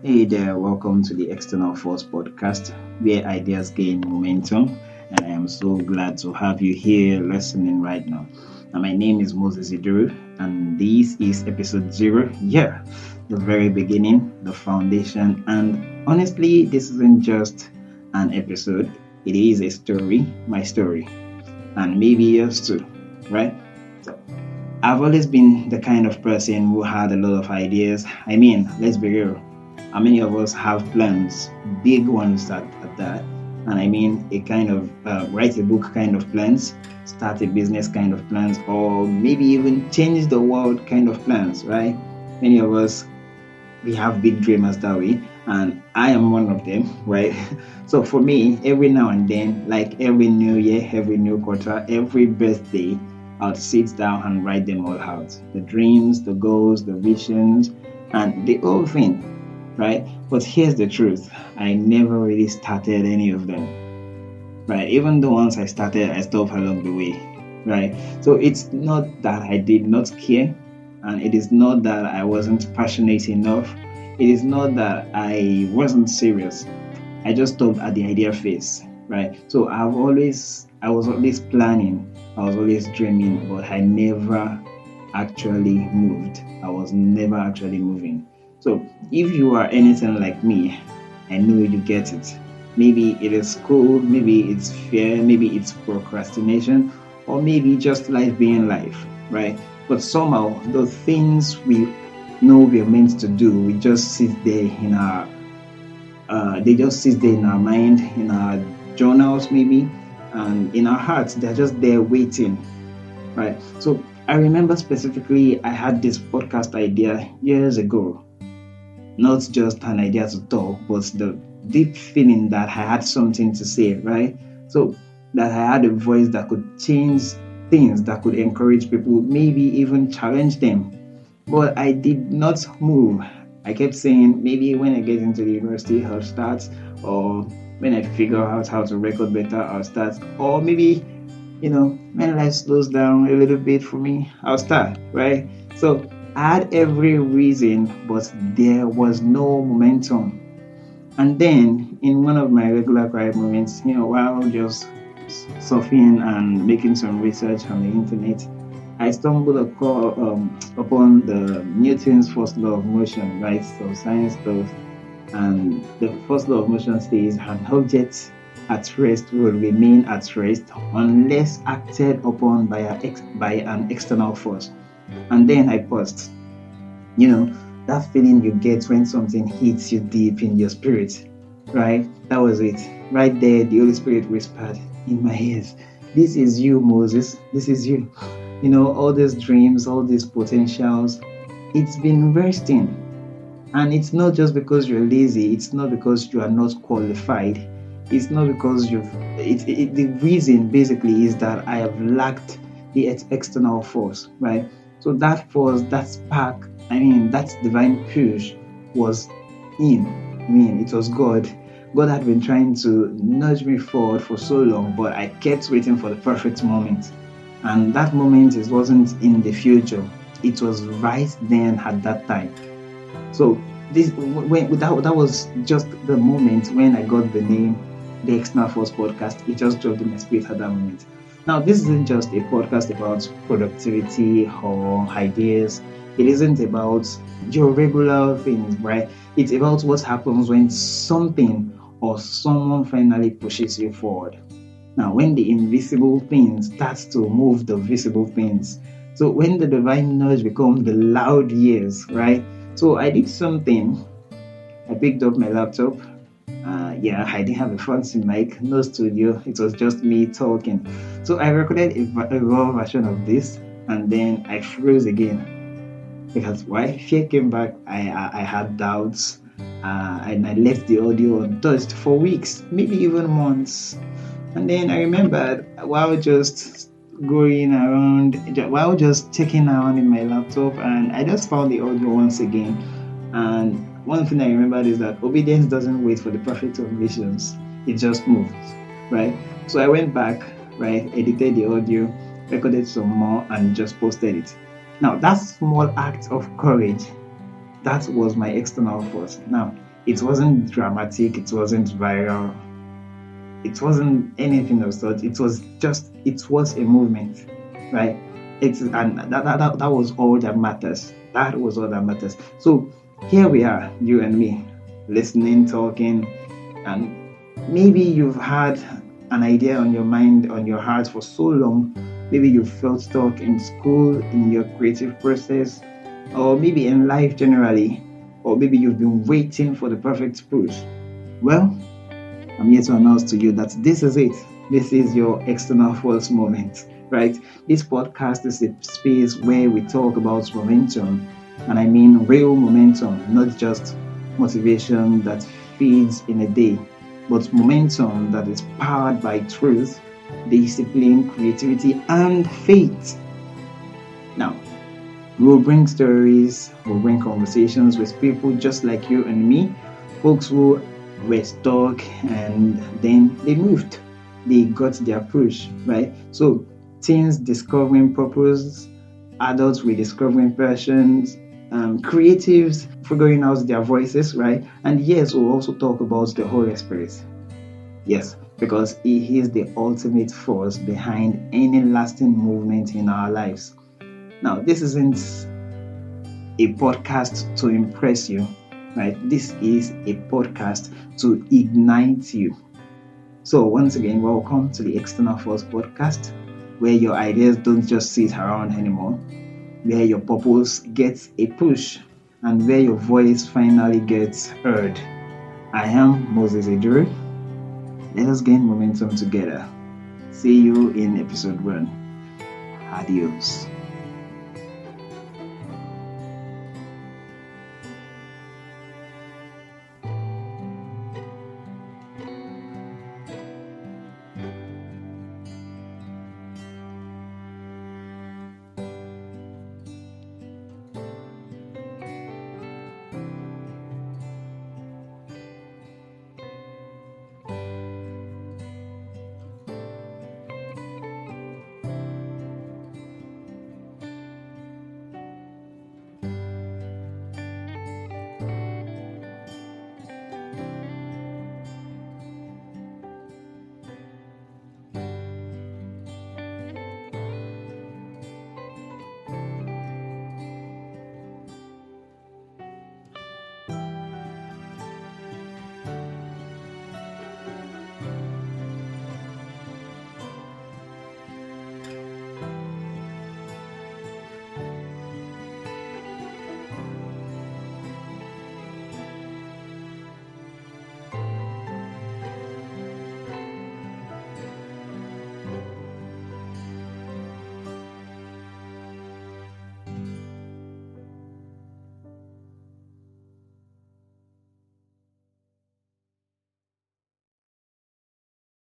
Hey there, welcome to the External Force podcast where ideas gain momentum. And I am so glad to have you here listening right now. And my name is Moses Iduru, and this is episode 0. Yeah, the very beginning, the foundation. And honestly, this isn't just an episode, it is a story, my story, and maybe yours too, right? So, I've always been the kind of person who had a lot of ideas. I mean, let's be real. How many of us have plans, big ones at that? And I mean, a kind of write a book kind of plans, start a business kind of plans, or maybe even change the world kind of plans, right? Many of us, we have big dreamers that way, and I am one of them, right? So for me, every now and then, like every new year, every new quarter, every birthday, I'll sit down and write them all out. The dreams, the goals, the visions, and the whole thing, right? But here's the truth. I never really started any of them, right? Even though once I started, I stopped along the way, right? So it's not that I did not care, and it is not that I wasn't passionate enough. It is not that I wasn't serious. I just stopped at the idea phase, right? So I was always planning, I was always dreaming, but I never actually moved. I was never actually moving. So if you are anything like me, I know you get it. Maybe it is school, maybe it's fear, maybe it's procrastination, or maybe just life being life, right? But somehow the things we know we're meant to do, we just sit there in our they just sit there in our mind, in our journals maybe, and in our hearts. They're just there waiting, right? So I remember specifically I had this podcast idea years ago, not just an idea to talk, but the deep feeling that I had something to say, right? So that I had a voice that could change things, that could encourage people, maybe even challenge them. But I did not move. I kept saying maybe when I get into the university, I'll start, or when I figure out how to record better, I'll start, or maybe when life slows down a little bit for me, I'll start, right? So I had every reason, but there was no momentum. And then in one of my regular quiet moments, while just surfing and making some research on the internet, I stumbled upon the Newton's first law of motion, right? So science stuff. And the first law of motion says an object at rest will remain at rest unless acted upon by an external force. And then I paused. You know, that feeling you get when something hits you deep in your spirit, right? That was it. Right there, the Holy Spirit whispered in my ears, "This is you, Moses. This is you." All these dreams, all these potentials, it's been resting. And it's not just because you're lazy, it's not because you are not qualified, it's not because the reason basically is that I have lacked the external force, right? So that force, that spark, I mean, that divine push was in. I mean, it was God. God had been trying to nudge me forward for so long, but I kept waiting for the perfect moment. And that moment it wasn't in the future, it was right then at that time. So that was just the moment when I got the name, the External Force Podcast. It just dropped in my spirit at that moment. Now, this isn't just a podcast about productivity or ideas. It isn't about your regular things, right? It's about what happens when something or someone finally pushes you forward. Now, when the invisible things starts to move the visible things. So when the divine nudge becomes the loud years, right? So I did something. I picked up my laptop. Yeah, I didn't have a fancy mic, no studio. It was just me talking. So I recorded a raw version of this, and then I froze again because why? Fear came back. I had doubts, and I left the audio untouched for weeks, maybe even months. And then I remembered while just going around, while just checking around in my laptop, and I just found the audio once again. And one thing I remembered is that obedience doesn't wait for the perfect conditions, it just moves, right? So I went back, right, edited the audio, recorded some more, and just posted it. Now, that small act of courage, that was my external force. Now, It wasn't dramatic, it wasn't viral, it wasn't anything of sort. It was a movement, right? That was all that matters. That was all that matters. So here we are, you and me, listening, talking, and maybe you've had an idea on your mind, on your heart for so long. Maybe you felt stuck in school, in your creative process, or maybe in life generally, or maybe you've been waiting for the perfect push. Well, I'm here to announce to you that this is it. This is your external force moment, right? This podcast is a space where we talk about momentum, and I mean real momentum, not just motivation that feeds in a day, but momentum that is powered by truth, discipline, creativity, and faith. Now, we'll bring stories, we'll bring conversations with people just like you and me, folks who were stuck and then they moved. They got their push, right? So, teens discovering purpose, adults rediscovering passions, creatives figuring out their voices, right? And yes, we'll also talk about the Holy Spirit. Yes, because He is the ultimate force behind any lasting movement in our lives. Now, this isn't a podcast to impress you, right? This is a podcast to ignite you. So, once again, welcome to the External Force Podcast, where your ideas don't just sit around anymore, where your purpose gets a push, and where your voice finally gets heard. I am Moses Iduru. Let us gain momentum together. See you in episode 1. Adios.